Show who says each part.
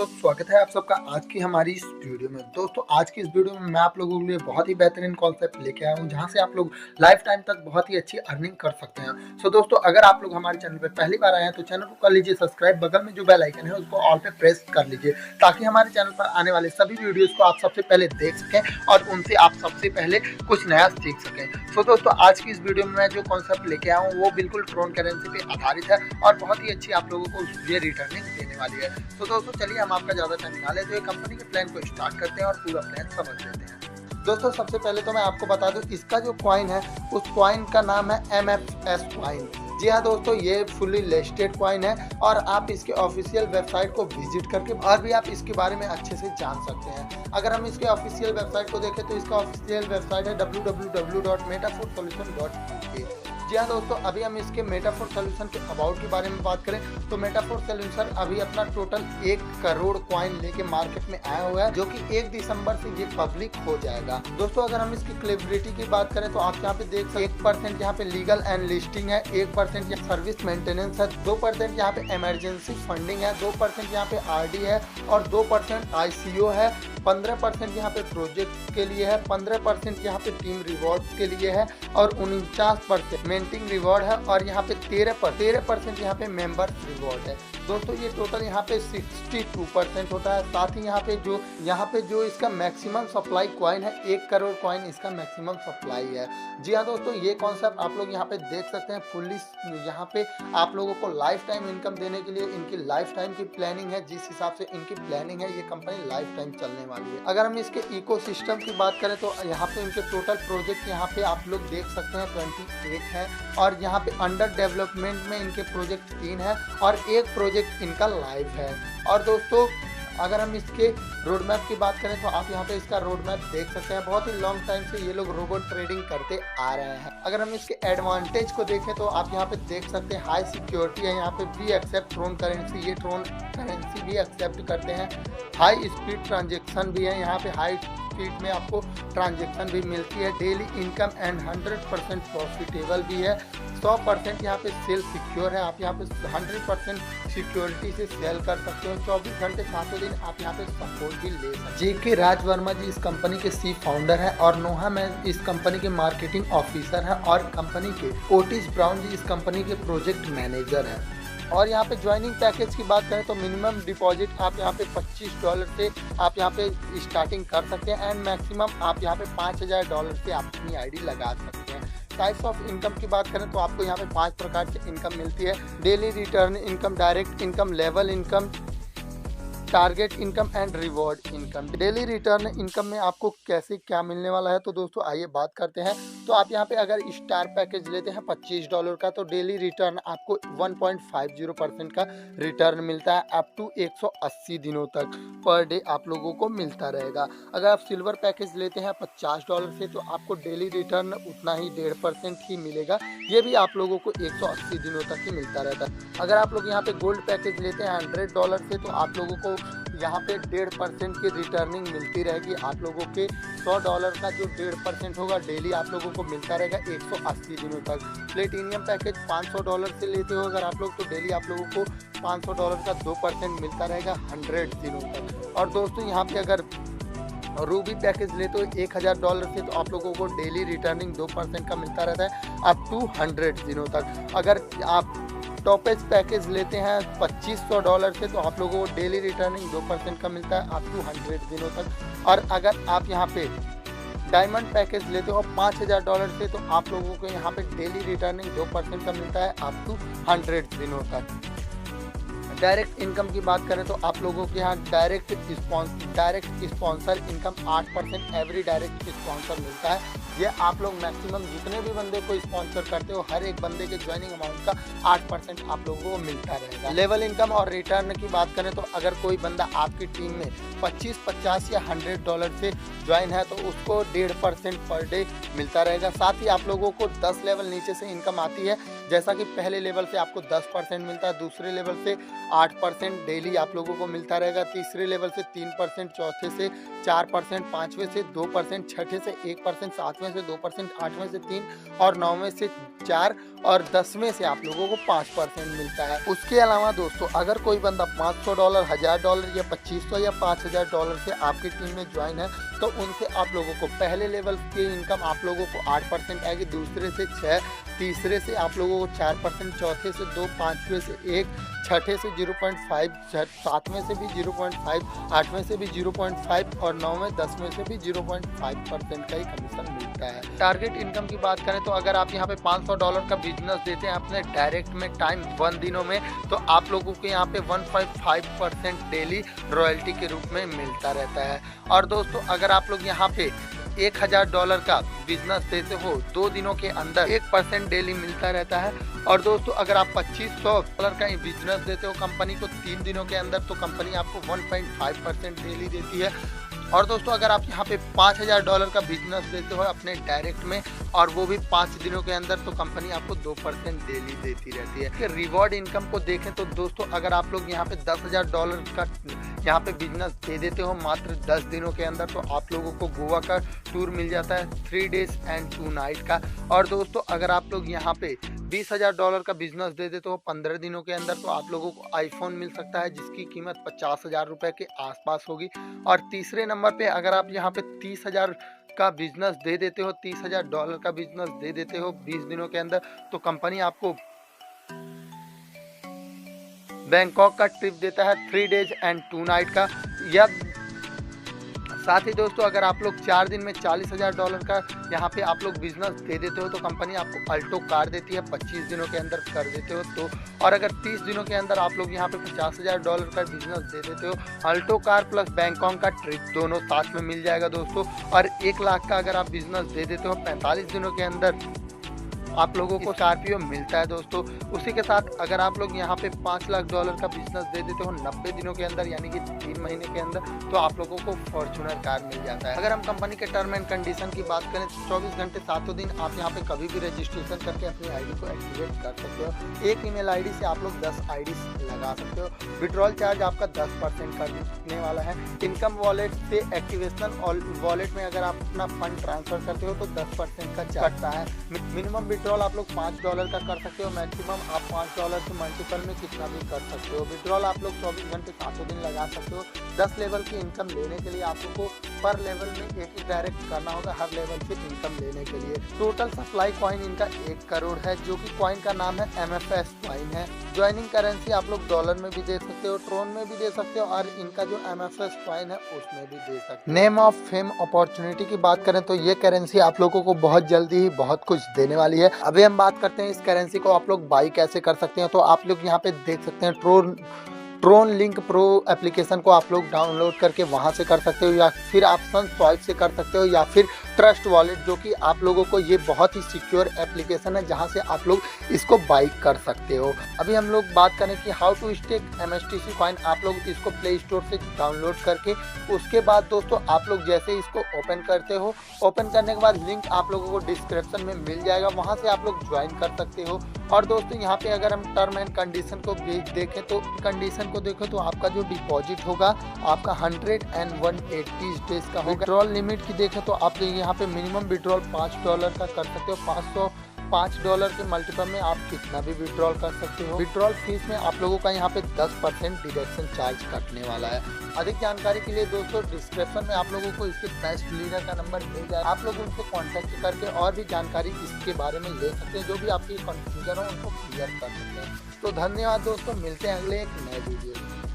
Speaker 1: दोस्तों, स्वागत है आप सबका आज की हमारी इस वीडियो में। दोस्तों, आज की इस वीडियो में मैं आप लोगों के लिए बहुत ही बेहतरीन कॉन्सेप्ट लेके आया हूं, जहां से आप लोग लाइफ टाइम तक बहुत ही अच्छी अर्निंग कर सकते हैं। दोस्तों, अगर आप लोग हमारे चैनल पर पहली बार आए हैं तो चैनल को कर लीजिए सब्सक्राइब, बगल में जो बेल आइकन है उसको ऑल पे प्रेस कर लीजिए, ताकि हमारे चैनल पर आने वाले सभी वीडियोज को आप सबसे पहले देख सकें और उनसे आप सबसे पहले कुछ नया सीख सकें। दोस्तों, आज की इस वीडियो में मैं जो कॉन्सेप्ट लेके आया हूँ वो बिल्कुल ट्रोन करेंसी पे आधारित है और बहुत ही अच्छी आप लोगों को ये रिटर्निंग देने वाली है। दोस्तों, चलिए हम आपका ज़्यादा टाइम ना लेते हुए कंपनी के प्लान को स्टार्ट करते हैं और पूरा प्लान समझ लेते हैं। दोस्तों, सबसे पहले तो मैं आपको बता दूं, इसका जो कॉइन है उस कॉइन का नाम है MFS कॉइन। जी हाँ दोस्तों, ये फुली लिस्टेड कॉइन है और आप इसके ऑफिशियल वेबसाइट को विजिट करके और भी आप इसके बारे में अच्छे से जान सकते हैं। अगर हम इसके ऑफिशियल वेबसाइट को देखें तो इसका ऑफिशियल वेबसाइट है www.metafor-solution.uk। जी हाँ दोस्तों, अभी हम इसके मेटाफोर सोल्यूशन के अबाउट के बारे में बात करें तो मेटाफोर सोल्यूशन अभी अपना टोटल 1 करोड़ कॉइन लेके मार्केट में आया हुआ है, जो कि 1 दिसंबर से ये पब्लिक हो जाएगा। दोस्तों, अगर हम इसकी क्लेबिलिटी की बात करें तो आप यहाँ पे देख सकते 1% यहाँ पे लीगल एंड लिस्टिंग है, 1% सर्विस मेंटेनेंस है, 2% यहाँ पे इमरजेंसी फंडिंग है, 2% यहाँ पे RD है और 2% ICO है, 15% यहाँ पे प्रोजेक्ट के लिए है, 15% यहाँ पे टीम रिवॉर्ड के लिए है और 49% मेंटिंग रिवॉर्ड है और यहाँ पे 13% यहाँ पे मेंबर रिवॉर्ड है। दोस्तों, ये टोटल यहाँ पे 62% होता है। साथ ही यहाँ पे जो इसका मैक्सिमम सप्लाई कॉइन है 1 करोड़ कॉइन इसका मैक्सिमम सप्लाई है। जी हाँ दोस्तों, ये कॉन्सेप्ट आप लोग यहाँ पे देख सकते हैं। फुल्ली यहाँ पे आप लोगों को लाइफ टाइम इनकम देने के लिए इनकी लाइफ टाइम की प्लानिंग है। जिस हिसाब से इनकी प्लानिंग है, ये कंपनी लाइफ टाइम चलने वाली है। अगर हम इसके इकोसिस्टम की बात करें तो यहाँ पे इनके टोटल प्रोजेक्ट यहाँ पे आप लोग देख सकते हैं 28 है और यहाँ पे अंडर डेवलपमेंट में इनके प्रोजेक्ट 3 है और एक प्रोजेक्ट इनका लाइव है। और दोस्तों, अगर हम इसके रोड मैप की बात करें तो आप यहाँ पे इसका रोड मैप देख सकते हैं। बहुत ही लॉन्ग टाइम से ये लोग रोबोट ट्रेडिंग करते आ रहे हैं। अगर हम इसके एडवांटेज को देखें तो आप यहाँ पे देख सकते हैं हाई सिक्योरिटी है, यहाँ पे भी एक्सेप्ट ट्रोन करेंसी, ये ट्रोन करेंसी भी एक्सेप्ट करते हैं। हाई स्पीड ट्रांजेक्शन भी है, यहाँ पे हाई स्पीड में आपको ट्रांजेक्शन भी मिलती है। डेली इनकम एंड 100% प्रॉफिटेबल भी है। 100% यहाँ पे सेल सिक्योर है, आप यहाँ पे 100% सिक्योरिटी से सेल कर सकते हो। 24 घंटे 7 दिन आप यहाँ पे सपोर्ट भी ले सकते हैं। JK राज वर्मा जी इस कंपनी के सी फाउंडर है और नोहा मैन इस कंपनी के मार्केटिंग ऑफिसर है और कंपनी के ओटिस ब्राउन जी इस कंपनी के प्रोजेक्ट मैनेजर है। और यहाँ पे ज्वाइनिंग पैकेज की बात करें तो मिनिमम डिपॉजिट आप यहाँ पे $25 से आप यहाँ पे स्टार्टिंग कर सकते हैं एंड मैक्सिमम आप यहाँ पे $5000 से आप अपनी ID लगा सकते हैं। टाइप्स ऑफ इनकम की बात करें तो आपको यहाँ पे 5 प्रकार की इनकम मिलती है। Daily return income, direct income, level income, target income and reward income. Daily return income में आपको कैसे क्या मिलने वाला है तो दोस्तों आइए बात करते हैं। तो आप यहाँ पे अगर स्टार पैकेज लेते हैं $25 का तो डेली रिटर्न आपको 1.50% का रिटर्न मिलता है अप टू 180 दिनों तक पर डे आप लोगों को मिलता रहेगा। अगर आप सिल्वर पैकेज लेते हैं $50 से तो आपको डेली रिटर्न उतना ही 1.5% ही मिलेगा। ये भी आप लोगों को 180 दिनों तक ही मिलता रहता है। अगर आप लोग यहाँ पे गोल्ड पैकेज लेते हैं $100 से तो आप लोगों को यहाँ पे 1.5% की रिटर्निंग मिलती रहेगी। आप लोगों के $100 का जो 1.5% होगा डेली आप लोगों को मिलता रहेगा 180 दिनों तक। प्लेटिनियम पैकेज $500 से लेते हो अगर आप लोग तो डेली आप लोगों को $500 का 2% मिलता रहेगा 100 दिनों तक। और दोस्तों, यहाँ पे अगर रूबी पैकेज लेते हो $1000 से तो आप लोगों को डेली रिटर्निंग 2% का मिलता रहता है अप टू 100 दिनों तक। अगर आप टॉपेज पैकेज लेते हैं $2500 से तो आप लोगों को डेली रिटर्निंग 2% का मिलता है अप टू 100 दिनों तक। और अगर आप यहाँ पे डायमंड पैकेज लेते हो $5000 से तो आप लोगों को यहाँ पे डेली रिटर्निंग 2% का मिलता है अप टू 100 दिनों तक। डायरेक्ट इनकम की बात करें तो आप लोगों के यहाँ direct sponsor income 8% every direct sponsor मिलता है। ये आप लोग मैक्सिमम जितने भी बंदे को स्पॉन्सर करते हो हर एक बंदे के ज्वाइनिंग अमाउंट का 8% आप लोगों को मिलता रहेगा। लेवल इनकम और रिटर्न की बात करें तो अगर कोई बंदा आपकी टीम में 25, 50 या $100 से ज्वाइन है तो उसको 1.5% पर डे मिलता रहेगा। साथ ही आप लोगों को 10 लेवल नीचे से इनकम आती है, जैसा कि पहले लेवल से आपको 10% मिलता है, दूसरे लेवल से 8% डेली आप लोगों को मिलता रहेगा, तीसरे लेवल से 3%, चौथे से 4%, पाँचवें से 2%, छठे से 1%, सातवें 7वें से 2%, 8वें से 3 और 9वें से 4 और 10वें से आप लोगों को 5% मिलता है। उसके अलावा दोस्तों अगर कोई बंदा $500, $1000 या 2500 या $5000 से आपकी टीम में ज्वाइन है तो उनसे आप लोगों को पहले लेवल की इनकम आप लोगों को 8% आएगी, दूसरे से 6, तीसरे से आप लोगों को 4%, चौथे से 2, पाँचवें से 1, छठे से 0.5, सातवें से भी 0.5, आठवें से भी 0.5 और 9वें 10वें से भी 0.5% का ही कमीशन मिलता है। टारगेट इनकम की बात करें तो अगर आप यहाँ पे $500 का बिजनेस देते हैं अपने डायरेक्ट में टाइम 1 दिनों में तो आप लोगों को यहाँ पे 1.5% डेली रॉयल्टी के रूप में मिलता रहता है। और दोस्तों अगर आप लोग यहाँ पे $1000 का बिजनेस देते हो 2 दिनों के अंदर 1% डेली मिलता रहता है। और दोस्तों अगर आप $2500 का बिजनेस देते हो कंपनी को 3 दिनों के अंदर तो कंपनी आपको 1.5% डेली देती है। और दोस्तों अगर आप यहाँ पे $5000 का बिजनेस देते हो अपने डायरेक्ट में और वो भी 5 दिनों के अंदर तो कंपनी आपको 2% डेली देती रहती है। रिवॉर्ड इनकम को देखें तो दोस्तों अगर आप लोग यहाँ पे $10,000 का यहाँ पे बिजनेस दे देते हो मात्र 10 दिनों के अंदर तो आप लोगों को गोवा का टूर मिल जाता है 3 डेज एंड 2 नाइट का। और दोस्तों अगर आप लोग यहाँ पे $20,000 का बिजनेस दे देते हो 15 दिनों के अंदर तो आप लोगों को आईफोन मिल सकता है जिसकी कीमत 50,000 रुपये के आसपास होगी। और तीसरे नंबर पे अगर आप यहाँ पे 30,000 का बिजनेस दे देते हो, $30,000 का बिजनेस दे देते हो 20 दिनों के अंदर तो कंपनी आपको बैंकॉक का ट्रिप देता है 3 डेज एंड 2 नाइट का। या साथ ही दोस्तों अगर आप लोग 4 दिन में $40,000 का यहाँ पे आप लोग बिजनेस दे देते हो तो कंपनी आपको अल्टो कार देती है 25 दिनों के अंदर कर देते हो तो। और अगर 30 दिनों के अंदर आप लोग यहाँ पे $50,000 का बिजनेस दे देते हो अल्टो कार प्लस बैंकॉक का ट्रिप दोनों साथ में मिल जाएगा दोस्तों। और 1 लाख का अगर आप बिजनेस दे देते हो 45 दिनों के अंदर आप लोगों को स्कॉर्पियो मिलता है दोस्तों। उसी के साथ अगर आप लोग यहाँ पे $5 लाख का बिजनेस दे देते हो 90 दिनों के अंदर यानी कि 3 महीने के अंदर तो आप लोगों को फॉर्च्यूनर कार मिल जाता है। अगर हम कंपनी के टर्म एंड कंडीशन की बात करें तो 24 घंटे 7 दिन आप यहाँ पे कभी भी रजिस्ट्रेशन करके अपनी आईडी को एक्टिवेट कर सकते हो। एक ईमेल आईडी से आप लोग 10 आईडी लगा सकते हो। विड्रॉल चार्ज आपका 10% का दिखने वाला है। इनकम वॉलेट से एक्टिवेशन और वॉलेट में अगर आप अपना फंड ट्रांसफर करते हो तो 10% का चार्ज है। मिनिमम विड्रॉल आप लोग $5 का कर सकते हो, मैक्सिमम आप $5 से मल्टीपल में कितना भी कर सकते हो। विड्रॉल आप लोग 24 घंटे 7 दिन लगा सकते हो। 10 लेवल की इनकम लेने के लिए आप लोग को पर लेवल में एक ही डायरेक्ट करना होगा हर लेवल से इनकम लेने के लिए। टोटल सप्लाई कॉइन इनका 1 करोड़ है जो कि कॉइन का नाम है MFS कॉइन है। ज्वाइनिंग करेंसी आप लोग डॉलर में भी दे सकते हो, ट्रोन में भी दे सकते हो और इनका जो MFS कॉइन है उसमें भी दे सकते हो। नेम ऑफ फेम अपॉर्चुनिटी की बात करें तो ये करेंसी आप लोगों को बहुत जल्दी ही बहुत कुछ देने वाली है। अभी हम बात करते हैं इस करेंसी को आप लोग बाई कैसे कर सकते हैं। तो आप लोग यहाँ पे देख सकते हैं ट्रोन लिंक प्रो एप्लीकेशन को आप लोग डाउनलोड करके वहां से कर सकते हो या फिर आप सन स्वाइप से कर सकते हो या फिर ट्रस्ट वॉलेट जो कि आप लोगों को ये बहुत ही सिक्योर एप्लीकेशन है जहां से आप लोग इसको बाई कर सकते हो। अभी हम लोग बात करें कि how to stake MSTC coin. आप लोग इसको प्ले स्टोर से डाउनलोड करके उसके बाद दोस्तों आप लोग जैसे इसको ओपन करते हो, ओपन करने के बाद लिंक आप लोगों को डिस्क्रिप्शन में मिल जाएगा, वहां से आप लोग ज्वाइन कर सकते हो। और दोस्तों यहाँ पे अगर हम टर्म एंड कंडीशन को देखें तो कंडीशन को देखो तो आपका जो डिपॉजिट होगा आपका 100 and 180 डेज का होगा। विड्रॉल लिमिट की देखें तो आप यहाँ पे मिनिमम विड्रॉल $5 का कर सकते हो। $5 के मल्टीपल में आप कितना भी विड्रॉल कर सकते हो। विड्रॉल फीस में आप लोगों का यहाँ पे 10% डिडक्शन चार्ज कटने वाला है। अधिक जानकारी के लिए दोस्तों डिस्क्रिप्शन में आप लोगों को इसके बेस्ट लीडर का नंबर मिल जाए, आप लोग उनसे कांटेक्ट करके और भी जानकारी इसके बारे में ले सकते हैं। जो भी आपकी कंफ्यूजन हो उनको क्लियर कर सकते हैं। तो धन्यवाद दोस्तों, मिलते हैं अगले एक नए वीडियो में।